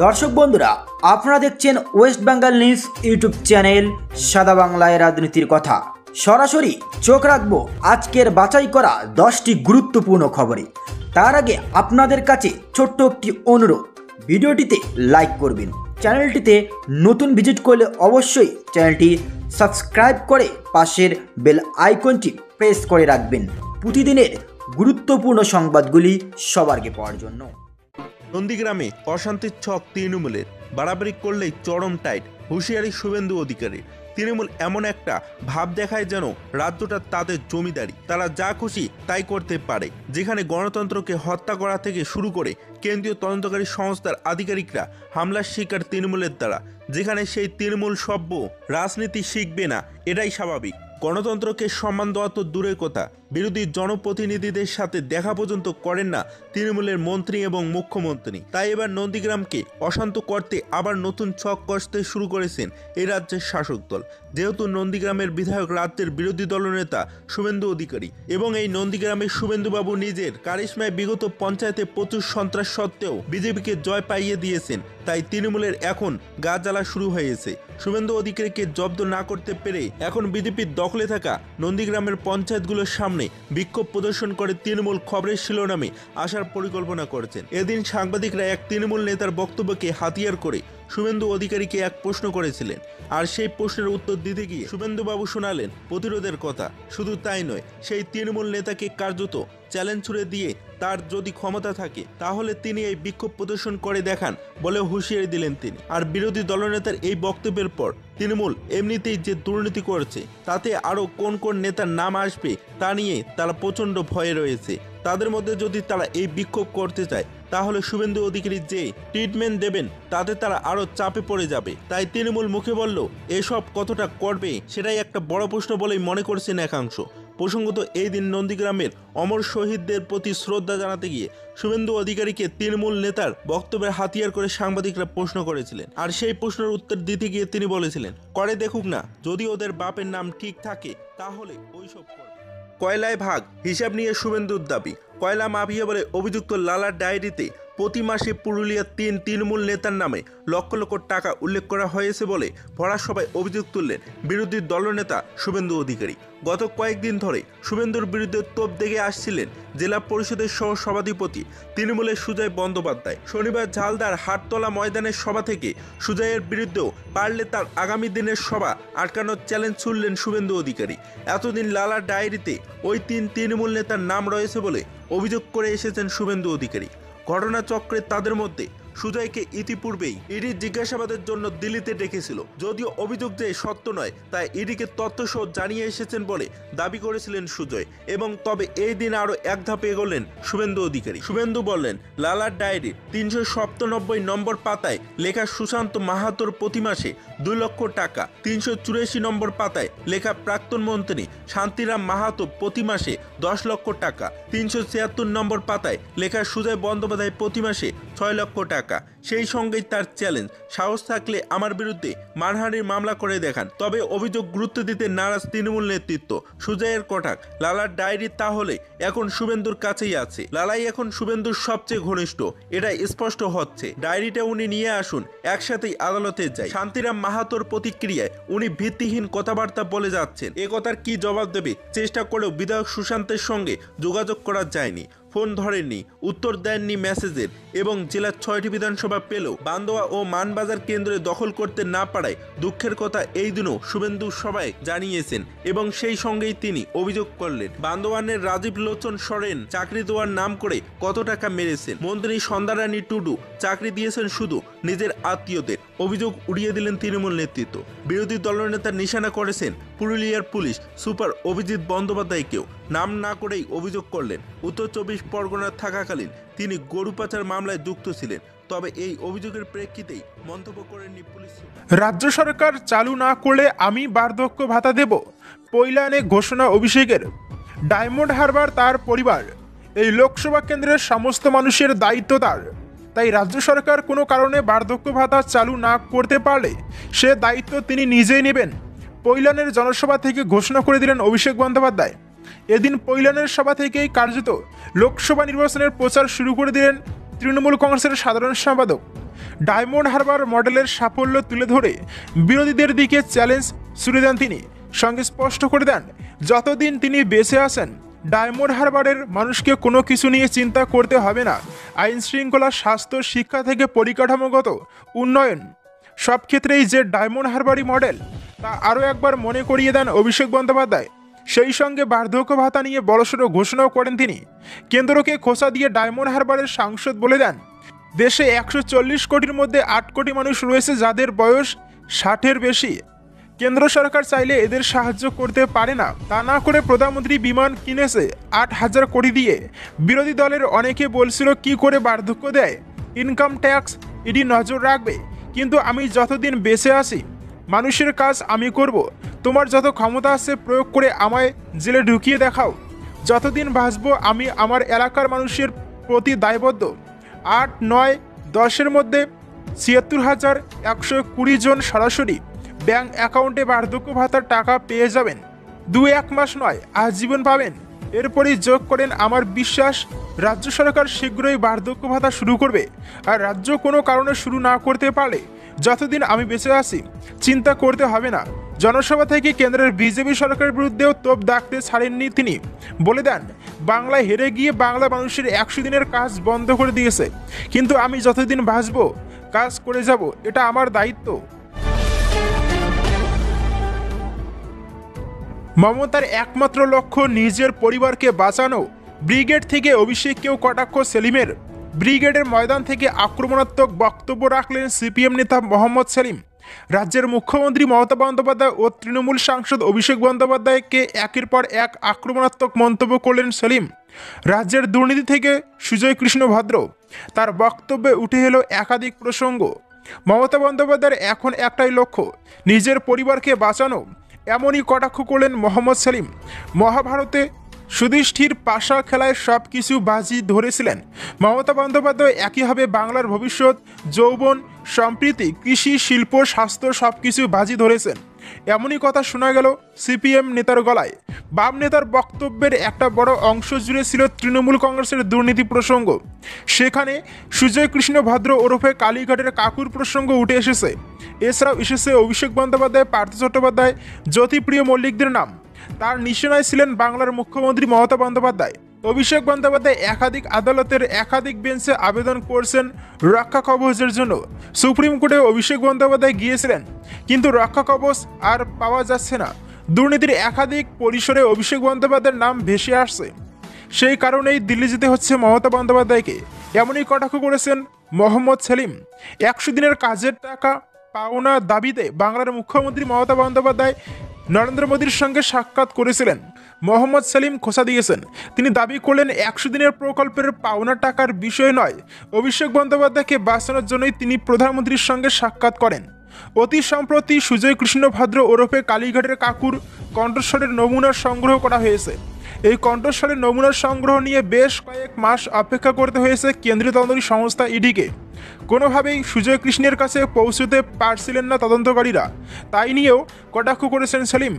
দর্শক বন্ধুরা, আপনারা দেখছেন West Bengal news YouTube channel সাদা বাংলায় রাজনীতির কথা। সরাসরি চোখ রাখবো আজকের বাছাই করা 10টি গুরুত্বপূর্ণ খবরে। তার আগে আপনাদের কাছে ছোট্ট একটি অনুরোধ, ভিডিওটিতে লাইক করবেন, চ্যানেলটিতে নতুন ভিজিট করলে অবশ্যই চ্যানেলটি সাবস্ক্রাইব করে পাশের বেল আইকনটি প্রেস করে রাখবেন প্রতিদিনের গুরুত্বপূর্ণ সংবাদগুলি সবার আগে পাওয়ার জন্য। নন্দীগ্রামে অশান্তির ছক তৃণমূলের, বাড়াবাড়ি করলেই চরম টাইট, হুঁশিয়ারি শুভেন্দু অধিকারী। তৃণমূল এমন একটা ভাব দেখায় যেন রাজ্যটা তাদের জমিদারি, তারা যা খুশি তাই করতে পারে। যেখানে গণতন্ত্রকে হত্যা করা থেকে শুরু করে কেন্দ্রীয় তদন্তকারী সংস্থার আধিকারিকরা হামলার শিকার তৃণমূলের দ্বারা, যেখানে সেই তৃণমূল সভ্য রাজনীতি শিখবে না, এটাই স্বাভাবিক। গণতন্ত্রকে সম্মান দেওয়া তো দূরের কথা, বিরোধী জনপ্রতিনিধিদের সাথে দেখা পর্যন্ত করেন না তৃণমূলের মন্ত্রী এবং মুখ্যমন্ত্রী। তাই এবার নন্দীগ্রামকে অশান্ত করতে আবার নতুন ছক কষতে শুরু করেছেন এই রাজ্যের শাসক দল। যেহেতু নন্দীগ্রামের বিধায়ক রাজ্যের বিরোধী দলনেতা শুভেন্দু অধিকারী, এবং এই নন্দীগ্রামের শুভেন্দুবাবু নিজের কারিশমায় বিগত পঞ্চায়েতে প্রচুর সন্ত্রাস সত্ত্বেও বিজেপিকে জয় পাইয়ে দিয়েছেন, তাই তৃণমূলের এখন গা জ্বালা শুরু হয়েছে। শুভেন্দু অধিকারীকে জব্দ না করতে পেরে এখন বিজেপির দখলে থাকা নন্দীগ্রামের পঞ্চায়েতগুলোর সামনে বিক্ষোভ প্রদর্শন করে তৃণমূল খবরের শিরোনামে আসার পরিকল্পনা করেছেন। এদিন সাংবাদিকরা এক তৃণমূল নেতার বক্তব্যকে হাতিয়ার করে শুভেন্দু অধিকারীকে এক প্রশ্ন করেছিলেন, আর সেই প্রশ্নের উত্তর দিতে গিয়ে শুভেন্দুবাবু শোনালেন প্রতিরোধের কথা। শুধু তাই নয়, সেই তৃণমূল নেতাকে কার্যত চ্যালেঞ্জ ছুড়ে দিয়ে তার যদি ক্ষমতা থাকে তাহলে তিনি এই বিক্ষোভ প্রদর্শন করে দেখান বলে হুঁশিয়ারি দিলেন তিনি। আর বিরোধী দলনেতার এই বক্তব্যের পর তৃণমূল এমনিতেই যে দুর্নীতি করেছে, তাতে আরও কোন কোন নেতার নাম আসবে তা নিয়ে তারা প্রচণ্ড ভয়ে রয়েছে। তাদের মধ্যে যদি তারা এই বিক্ষোভ করতে চায় তাহলে শুভেন্দু অধিকারী যে ট্রিটমেন্ট দেবেন তাতে তারা আরও চাপে পড়ে যাবে। তাই তৃণমূল মুখে বলল এসব কতটা করবে সেটাই একটা বড় প্রশ্ন বলেই মনে করছেন একাংশ। প্রসঙ্গত, এই দিন নন্দীগ্রামের অমর শহীদদের প্রতি শ্রদ্ধা জানাতে গিয়ে শুভেন্দু অধিকারীকে তৃণমূল নেতার বক্তব্যের হাতিয়ার করে সাংবাদিকরা প্রশ্ন করেছিলেন, আর সেই প্রশ্নের উত্তর দিতে গিয়ে তিনি বলেছিলেন, করে দেখুক না, যদি ওদের বাপের নাম ঠিক থাকে তাহলে ওইসব করবে। কয়লায় ভাগ হিসাব নিয়ে শুভেন্দুর দাবি। কয়লা মাফিয়া বলে অভিযুক্ত লালার ডায়েরিতে প্রতি মাসে পুরুলিয়ার 3 তৃণমূল নেতার নামে লক্ষ লক্ষ টাকা উল্লেখ করা হয়েছে বলে ভরা সভায় অভিযোগ তুললেন বিরোধী দলনেতা শুভেন্দু অধিকারী। গত কয়েকদিন ধরে শুভেন্দুর বিরুদ্ধে তোপ দেখে আসছিলেন জেলা পরিষদের সহ সভাধিপতি তৃণমূলের সুজয় বন্দ্যোপাধ্যায়। শনিবার ঝালদার হাটতলা ময়দানের সভা থেকে সুজয়ের বিরুদ্ধেও পারলে তার আগামী দিনের সভা আটকানোর চ্যালেঞ্জ ছুড়লেন শুভেন্দু অধিকারী। এতদিন লালার ডায়েরিতে ওই 3 তৃণমূল নেতার নাম রয়েছে বলে অভিযোগ করে এসেছেন শুভেন্দু অধিকারী। ঘটনাচক্রে তাদের মধ্যে সুজয়কে ইতিপূর্বেই ইডি জিজ্ঞাসাবাদের জন্য দিল্লিতে ডেকেছিল। যদিও অভিযোগ যে সত্য নয়, তাই ইডিকে তথ্যসহ জানিয়ে এসেছেন বলে দাবি করেছিলেন সুজয়। এবং তবে এই দিন আরও এক ধাপ এগোলেন শুভেন্দু অধিকারী। শুভেন্দু বললেন, লালার ডায়েরির 397 নম্বর পাতায় লেখা সুশান্ত মাহাতোর প্রতি মাসে 2 লক্ষ টাকা, 384 নম্বর পাতায় লেখা প্রাক্তন মন্ত্রী শান্তিরাম মাহাতো প্রতি মাসে 10 লক্ষ টাকা, 376 নম্বর পাতায় লেখা সুজয় বন্দ্যোপাধ্যায় প্রতি মাসে 6 লক্ষ টাকা। সেই সঙ্গেই তার চ্যালেঞ্জ, সাহস থাকলে আমার বিরুদ্ধে মানহানির মামলা করে দেখান। তবে অভিযোগ গুরুত্ব দিতে নারাজ তৃণমূল নেতৃত্ব। সুজয়ের কটাক লালার ডায়েরি তাহলে এখন শুভেন্দুর কাছেই আছে। লালাই এখন শুভেন্দুর সবচেয়ে ঘনিষ্ঠ, এটা স্পষ্ট হচ্ছে। ডায়েরিটা উনি নিয়ে আসুন, একসাথেই আদালতে যাই। শান্তিরাম মাহাতোর প্রতিক্রিয়ায় উনি ভিত্তিহীন কথাবার্তা বলে যাচ্ছেন। এ কথার কি জবাব দেবে চেষ্টা করেও বিধায়ক সুশান্তের সঙ্গে যোগাযোগ করা যায়নি, ফোন ধরেননি, উত্তর দেননি মেসেজের, এবং জেলার 6টি বিধানসভা পেলেও বান্দোয়া ও মানবাজার কেন্দ্রে দখল করতে না পারায় দুঃখের কথা এই দিনও শুভেন্দু সভায় জানিয়েছেন। এবং সেই সঙ্গেই তিনি অভিযোগ করলেন, বান্দোয়ানের রাজীব লোচন সরেন চাকরি দেওয়ার নাম করে কত টাকা মেরেছেন। মন্ত্রী সন্ধ্যারানী টুডু চাকরি দিয়েছেন শুধু নিজের আত্মীয়দের। অভিযোগ উড়িয়ে দিলেন তৃণমূল নেতৃত্ব। বিরোধী দলনেতা নিশানা করেছেন পুরুলিয়ার পুলিশ সুপার অভিজিৎ বন্দ্যোপাধ্যায়কেও। নাম না করেই অভিযোগ করলেন, উত্তর 24 পরগনায় থাকাকালীন তিনি গরু পাচার মামলায় যুক্ত ছিলেন। তবে এই অভিযোগের প্রেক্ষিতেই মন্তব্য করেননি পুলিশ। রাজ্য সরকার চালু না করলে আমি বার্ধক্য ভাতা দেব, পৈলানে ঘোষণা অভিষেকের। ডায়মন্ড হারবার তার পরিবার, এই লোকসভা কেন্দ্রের সমস্ত মানুষের দায়িত্ব তার। তাই রাজ্য সরকার কোনো কারণে বার্ধক্য ভাতা চালু না করতে পারলে সে দায়িত্ব তিনি নিজেই নেবেন। পৈলানের জনসভা থেকে ঘোষণা করে দিলেন অভিষেক বন্দ্যোপাধ্যায়। এদিন পৈলানের সভা থেকেই কার্যত লোকসভা নির্বাচনের প্রচার শুরু করে দিলেন তৃণমূল কংগ্রেসের সাধারণ সম্পাদক। ডায়মন্ড হারবার মডেলের সাফল্য তুলে ধরে বিরোধীদের দিকে চ্যালেঞ্জ ছুড়ে দেন তিনি। সঙ্গে স্পষ্ট করে দেন, যতদিন তিনি বেঁচে আছেন ডায়মন্ড হারবারের মানুষকে কোনো কিছু নিয়ে চিন্তা করতে হবে না। আইন শৃঙ্খলা, স্বাস্থ্য, শিক্ষা থেকে পরিকাঠামোগত উন্নয়ন সব ক্ষেত্রেই যে ডায়মন্ড হারবারই মডেল তা আরও একবার মনে করিয়ে দেন অভিষেক বন্দ্যোপাধ্যায়। সেই সঙ্গে বার্ধক্য ভাতা নিয়ে বড়সড় ঘোষণাও করেন তিনি। কেন্দ্রকে খোঁচা দিয়ে ডায়মন্ড হারবারের সাংসদ বলে দেন, দেশে 140 কোটির মধ্যে 8 কোটি মানুষ রয়েছে যাদের বয়স 60-এর বেশি। কেন্দ্র সরকার চাইলে এদের সাহায্য করতে পারে না। তা না করে প্রধানমন্ত্রী বিমান কিনেছে 8,000 কোটি দিয়ে। বিরোধী দলের অনেকে বলছিল কি করে বার্ধক্য দেয়, ইনকাম ট্যাক্স ইডি নজর রাখবে, কিন্তু আমি যতদিন বেঁচে আছি মানুষের কাজ আমি করব। তোমার যত ক্ষমতা আছে প্রয়োগ করে আমায় জেলে ঢুকিয়ে দেখাও। যতদিন বাঁচব আমি আমার এলাকার মানুষের প্রতি দায়বদ্ধ। 8, 9, 10-এর মধ্যে 76,120 জন সরাসরি ব্যাংক অ্যাকাউন্টে বার্ধক্য ভাতার টাকা পেয়ে যাবেন। 2-1 মাস নয়, আজীবন পাবেন। এরপরই যোগ করেন, আমার বিশ্বাস রাজ্য সরকার শীঘ্রই বার্ধক্য ভাতা শুরু করবে। আর রাজ্য কোনো কারণে শুরু না করতে পারলে যতদিন আমি বেঁচে আছি চিন্তা করতে হবে না। জনসভা থেকে কেন্দ্রের বিজেপি সরকারের বিরুদ্ধেও তোপ দাগতে ছাড়েননি তিনি। বলে দেন, বাংলায় হেরে গিয়ে বাংলা মানুষের 100 দিনের কাজ বন্ধ করে দিয়েছে, কিন্তু আমি যতদিন বাঁচব কাজ করে যাব, এটা আমার দায়িত্ব। মমতার একমাত্র লক্ষ্য নিজের পরিবারকে বাঁচানো। ব্রিগেড থেকে অভিষেককেও কটাক্ষ সেলিমের। ব্রিগেডের ময়দান থেকে আক্রমণাত্মক বক্তব্য রাখলেন সিপিএম নেতা মোহাম্মদ সেলিম। রাজ্যের মুখ্যমন্ত্রী মমতা বন্দ্যোপাধ্যায় ও তৃণমূল সাংসদ অভিষেক বন্দ্যোপাধ্যায়কে একের পর এক আক্রমণাত্মক মন্তব্য করলেন সেলিম। রাজ্যের দুর্নীতি থেকে সুজয় কৃষ্ণ ভদ্র, তার বক্তব্যে উঠে এলো একাধিক প্রসঙ্গ। মমতা বন্দ্যোপাধ্যায়ের এখন একটাই লক্ষ্য, নিজের পরিবারকে বাঁচানো। এমনই কটাক্ষ করলেন মোহাম্মদ সেলিম। মহাভারতে যুধিষ্ঠির পাশা খেলায় সব কিছু বাজি ধরেছিলেন, মমতা বন্দ্যোপাধ্যায় একইভাবে বাংলার ভবিষ্যৎ, যৌবন, সম্প্রীতি, কৃষি, শিল্প, স্বাস্থ্য সব কিছু বাজি ধরেছেন। এমনই কথা শোনা গেল সিপিএম নেতার গলায়। বাম নেতার বক্তব্যের একটা বড় অংশ জুড়ে ছিল তৃণমূল কংগ্রেসের দুর্নীতি প্রসঙ্গ। সেখানে সুজয় কৃষ্ণ ভদ্র ওরফে কালীঘাটের কাকুর প্রসঙ্গ উঠে এসেছে। এছাড়াও এসেছে অভিষেক বন্দ্যোপাধ্যায়, পার্থ চট্টোপাধ্যায়, জ্যোতিপ্রিয় মল্লিকদের নাম। তার নিশানায় ছিলেন বাংলার মুখ্যমন্ত্রী মমতা বন্দ্যোপাধ্যায়। অভিষেক বন্দ্যোপাধ্যায় একাধিক আদালতের একাধিক বেঞ্চে আবেদন করছেন রক্ষা কবচের জন্য। সুপ্রিম কোর্টে অভিষেক বন্দ্যোপাধ্যায় গিয়েছিলেন, কিন্তু রক্ষা কবচ আর পাওয়া যাচ্ছে না। দুর্নীতির একাধিক পরিসরে অভিষেক বন্দ্যোপাধ্যায়ের নাম ভেসে আসছে। সেই কারণেই দিল্লি যেতে হচ্ছে মমতা বন্দ্যোপাধ্যায়কে। এমনই কটাক্ষ করেছেন মোহাম্মদ সেলিম। 100 দিনের কাজের টাকা পাওনা দাবিতে বাংলার মুখ্যমন্ত্রী মমতা বন্দ্যোপাধ্যায় নরেন্দ্র মোদীর সঙ্গে সাক্ষাৎ করেছিলেন। মোহাম্মদ সেলিম খোঁচা দিয়েছেন। তিনি দাবি করলেন 100 দিনের প্রকল্পের পাওনা টাকার বিষয় নয়, অভিষেক বন্দ্যোপাধ্যায়কে বাঁচানোর জন্যই তিনি প্রধানমন্ত্রীর সঙ্গে সাক্ষাৎ করেন। অতি সম্প্রতি সুজয় কৃষ্ণ ভদ্র ওরফে কালীঘাটের কাকুর কণ্ঠস্বরের নমুনা সংগ্রহ করা হয়েছে। এই কণ্ঠস্বরের নমুনা সংগ্রহ নিয়ে বেশ কয়েক মাস অপেক্ষা করতে হয়েছে কেন্দ্রীয় তদন্তকারী সংস্থা ইডিকে। কোনোভাবেই সুজয় কৃষ্ণের কাছে পৌঁছতে পারছিলেন না তদন্তকারীরা। তাই নিয়েও কটাক্ষ করেছেন সেলিম।